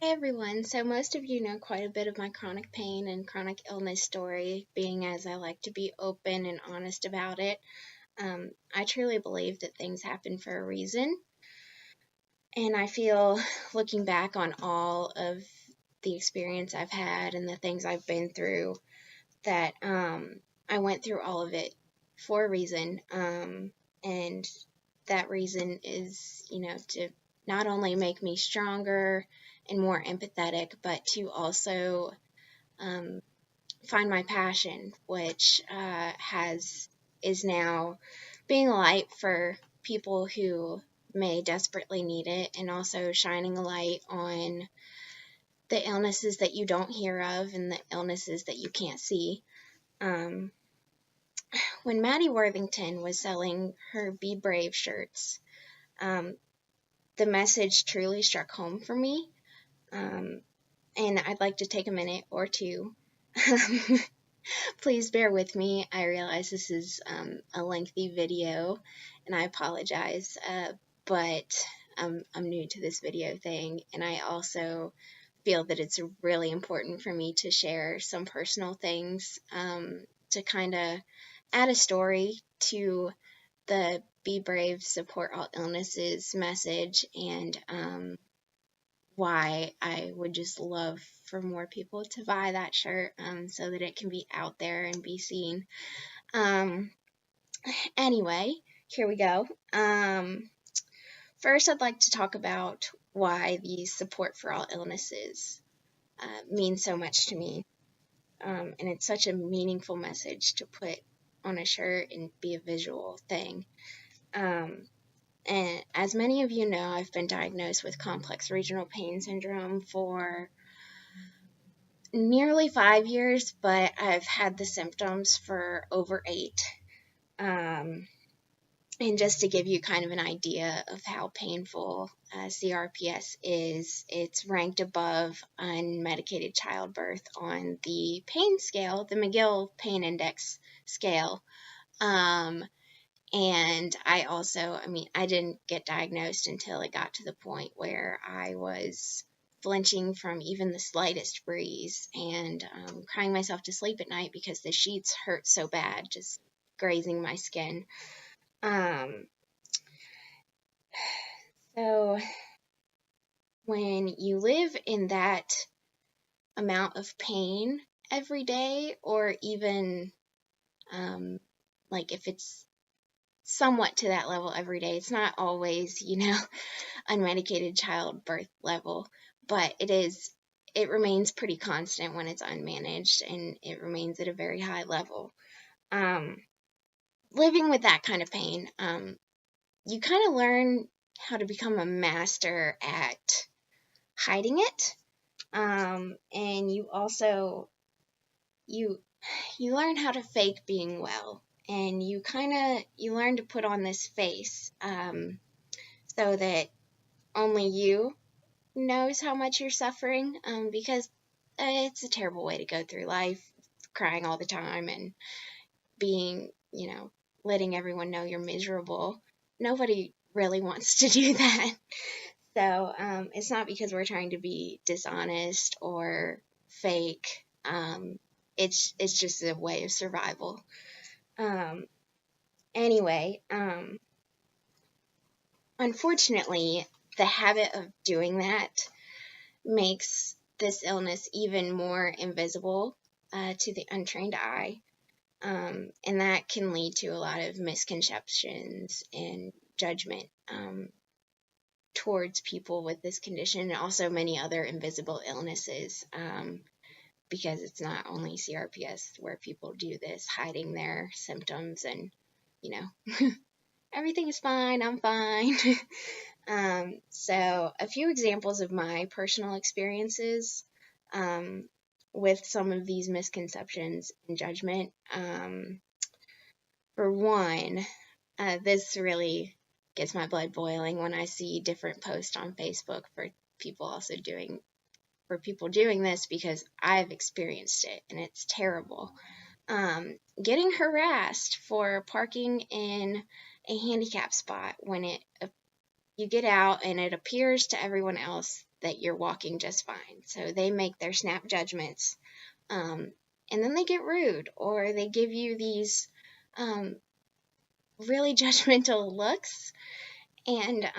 Hey everyone, so most of you know quite a bit of my chronic pain and chronic illness story, being as I like to be open and honest about it. I truly believe that things happen for a reason, and I feel looking back on all of the experience I've had and the things I've been through that I went through all of it for a reason, and that reason is, to not only make me stronger and more empathetic, but to also um, find my passion, which is now being a light for people who may desperately need it, and also shining a light on the illnesses that you don't hear of and the illnesses that you can't see. Um, when Maddie Worthington was selling her Be Brave shirts, um, the message truly struck home for me. And I'd like to take a minute or two. Please bear with me. I realize this is a lengthy video, and I apologize, but I'm new to this video thing, and I also feel that it's really important for me to share some personal things to kind of add a story to the Be Brave, Support All Illnesses message, and why I would just love for more people to buy that shirt so that it can be out there and be seen. Um, anyway, here we go. First, I'd like to talk about why the Support for All Illnesses means so much to me. And it's such a meaningful message to put on a shirt and be a visual thing. And as many of you know, I've been diagnosed with complex regional pain syndrome for nearly 5 years, but I've had the symptoms for over 8. And just to give you kind of an idea of how painful CRPS is, it's ranked above unmedicated childbirth on the pain scale, the McGill Pain Index scale. And I didn't get diagnosed until it got to the point where I was flinching from even the slightest breeze and crying myself to sleep at night because the sheets hurt so bad, just grazing my skin. So when you live in that amount of pain every day, or even like if it's somewhat to that level every day, it's not always, unmedicated childbirth level, but it remains pretty constant when it's unmanaged, and it remains at a very high level. Living with that kind of pain, you kind of learn how to become a master at hiding it, and you also you learn how to fake being well, and you learn to put on this face, so that only you knows how much you're suffering, because it's a terrible way to go through life, crying all the time and being, letting everyone know you're miserable. Nobody really wants to do that. So it's not because we're trying to be dishonest or fake. It's just a way of survival. Anyway, unfortunately, the habit of doing that makes this illness even more invisible to the untrained eye. And that can lead to a lot of misconceptions and judgment towards people with this condition, and also many other invisible illnesses, because it's not only CRPS where people do this, hiding their symptoms and, everything is fine, I'm fine. So a few examples of my personal experiences with some of these misconceptions and judgment. For one, this really gets my blood boiling when I see different posts on Facebook for people doing this, because I've experienced it and it's terrible. Getting harassed for parking in a handicap spot when you get out and it appears to everyone else that you're walking just fine. So they make their snap judgments, and then they get rude, or they give you these really judgmental looks. And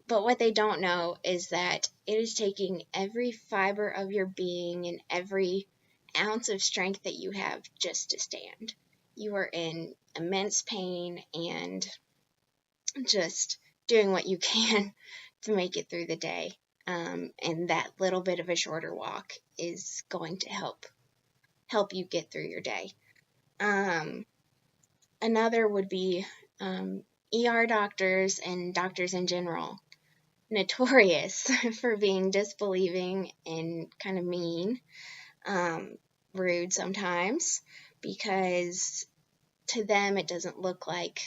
but what they don't know is that it is taking every fiber of your being and every ounce of strength that you have just to stand. You are in immense pain and just doing what you can to make it through the day. And that little bit of a shorter walk is going to help you get through your day. Another would be ER doctors and doctors in general, notorious for being disbelieving and kind of mean, rude sometimes, because to them it doesn't look like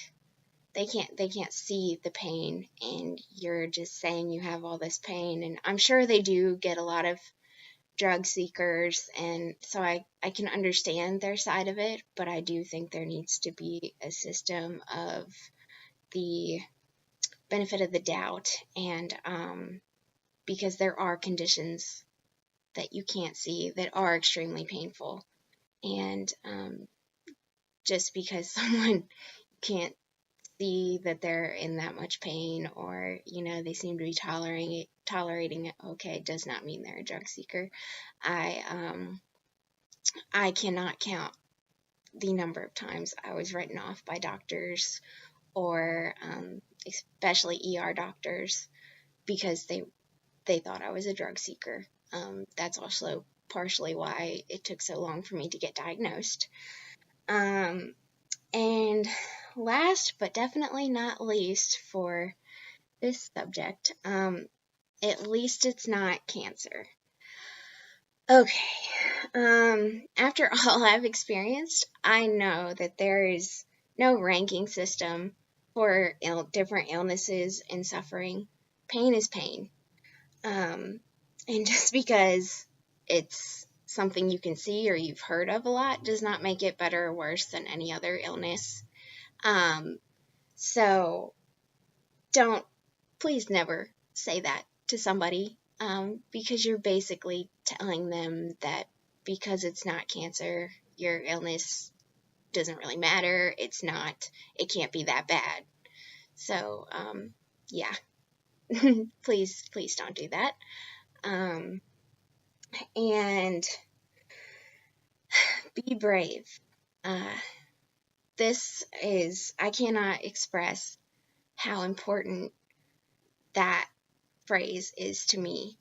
they can't see the pain, and you're just saying you have all this pain. And I'm sure they do get a lot of drug seekers, and so I can understand their side of it, but I do think there needs to be a system of the benefit of the doubt, and because there are conditions that you can't see that are extremely painful, and just because someone can't see that they're in that much pain, or they seem to be tolerating it okay, does not mean they're a drug seeker. I cannot count the number of times I was written off by doctors, or especially ER doctors, because they thought I was a drug seeker. That's also partially why it took so long for me to get diagnosed. And last but definitely not least for this subject, at least it's not cancer. Okay, after all I've experienced, I know that there is no ranking system for different illnesses and suffering. Pain is pain. And just because it's something you can see or you've heard of a lot does not make it better or worse than any other illness. So please never say that to somebody, because you're basically telling them that because it's not cancer, your illness doesn't really matter. It can't be that bad. So, yeah, please don't do that. And be brave. I cannot express how important that phrase is to me,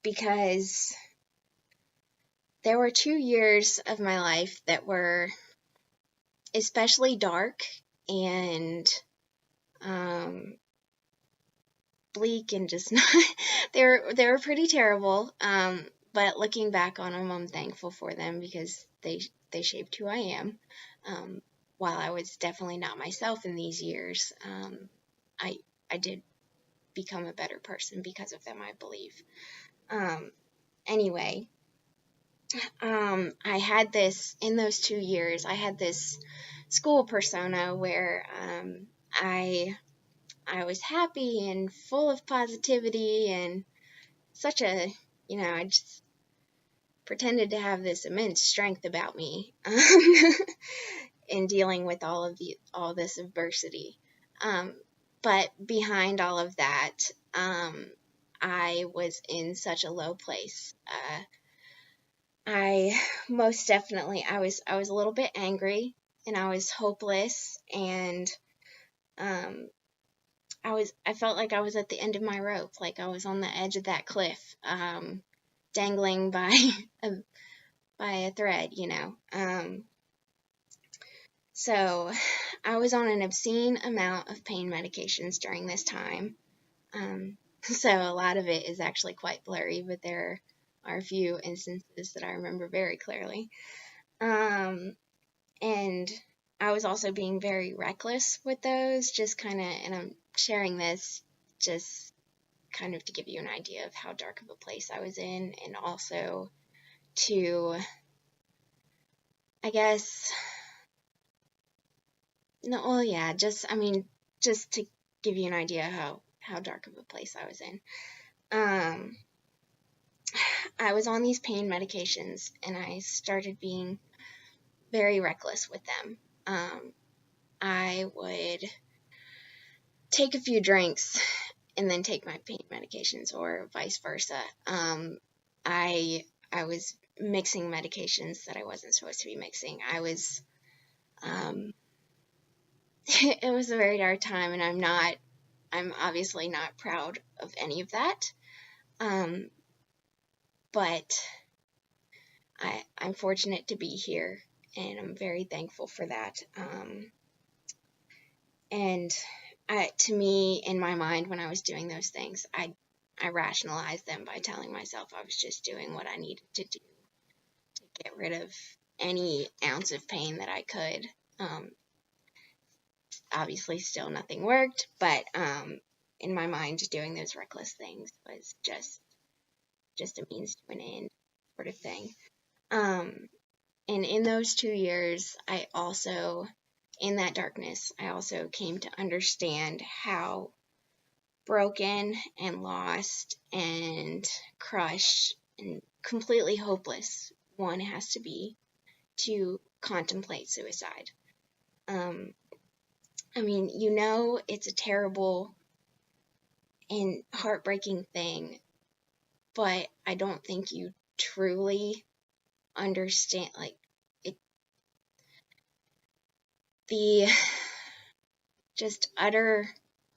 because there were 2 years of my life that were especially dark and bleak, and just not they were pretty terrible, but looking back on them, I'm thankful for them, because they shaped who I am. While I was definitely not myself in these years, I did become a better person because of them, I believe. Anyway, I had in those 2 years, I had this school persona where I was happy and full of positivity, and such a, I just pretended to have this immense strength about me in dealing with all this adversity. But behind all of that, I was in such a low place. I most definitely, I was a little bit angry, and I was hopeless, and I felt like I was at the end of my rope, like I was on the edge of that cliff, dangling by a thread, So I was on an obscene amount of pain medications during this time. So a lot of it is actually quite blurry, but there are a few instances that I remember very clearly. And I was also being very reckless with those, just kind of, and I'm sharing this just kind of to give you an idea of how dark of a place I was in, and also to, I guess, just to give you an idea how dark of a place I was in. I was on these pain medications, and I started being very reckless with them. I would take a few drinks and then take my pain medications, or vice versa. I was mixing medications that I wasn't supposed to be mixing. It was a very dark time, and I'm obviously not proud of any of that. But I'm fortunate to be here, and I'm very thankful for that. And to me, in my mind, when I was doing those things, I rationalized them by telling myself I was just doing what I needed to do to get rid of any ounce of pain that I could. Obviously, still nothing worked, but in my mind, doing those reckless things was just a means to an end sort of thing. And in those 2 years, in that darkness, I also came to understand how broken and lost and crushed and completely hopeless one has to be to contemplate suicide. I mean, it's a terrible and heartbreaking thing, but I don't think you truly understand, the just utter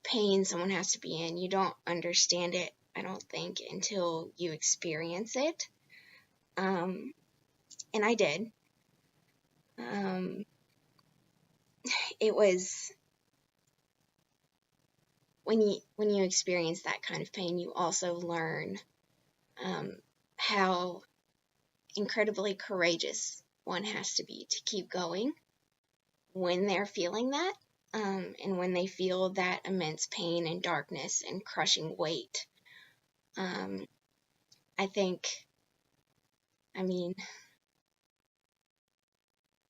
pain someone has to be in. You don't understand it, I don't think, until you experience it. And I did. It was when you experience that kind of pain, you also learn how incredibly courageous one has to be to keep going when they're feeling that, and when they feel that immense pain and darkness and crushing weight.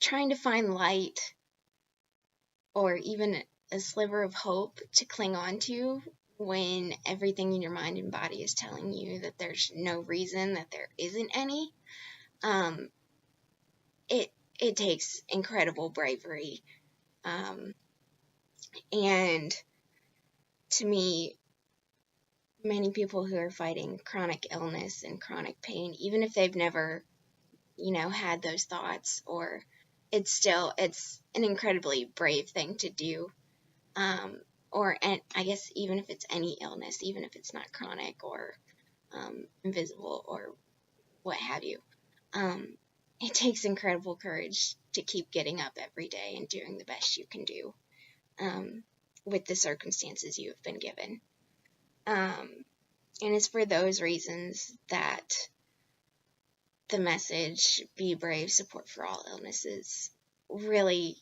Trying to find light or even a sliver of hope to cling on to when everything in your mind and body is telling you that there's no reason, that there isn't any, it takes incredible bravery. And to me, many people who are fighting chronic illness and chronic pain, even if they've never, had those thoughts, or it's an incredibly brave thing to do. And I guess even if it's any illness, even if it's not chronic or invisible or what have you, it takes incredible courage to keep getting up every day and doing the best you can do with the circumstances you have been given. And it's for those reasons that the message, be brave, support for all illnesses, really,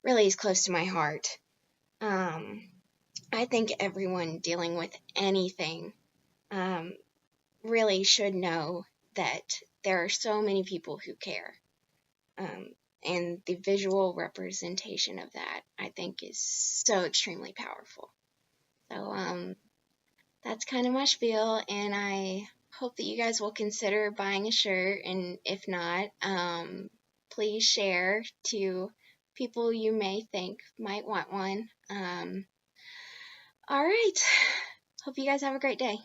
really is close to my heart. I think everyone dealing with anything really should know that there are so many people who care. And the visual representation of that, I think, is so extremely powerful. So that's kind of my spiel, and I hope that you guys will consider buying a shirt, and if not, please share to people you may think might want one. All right. Hope you guys have a great day.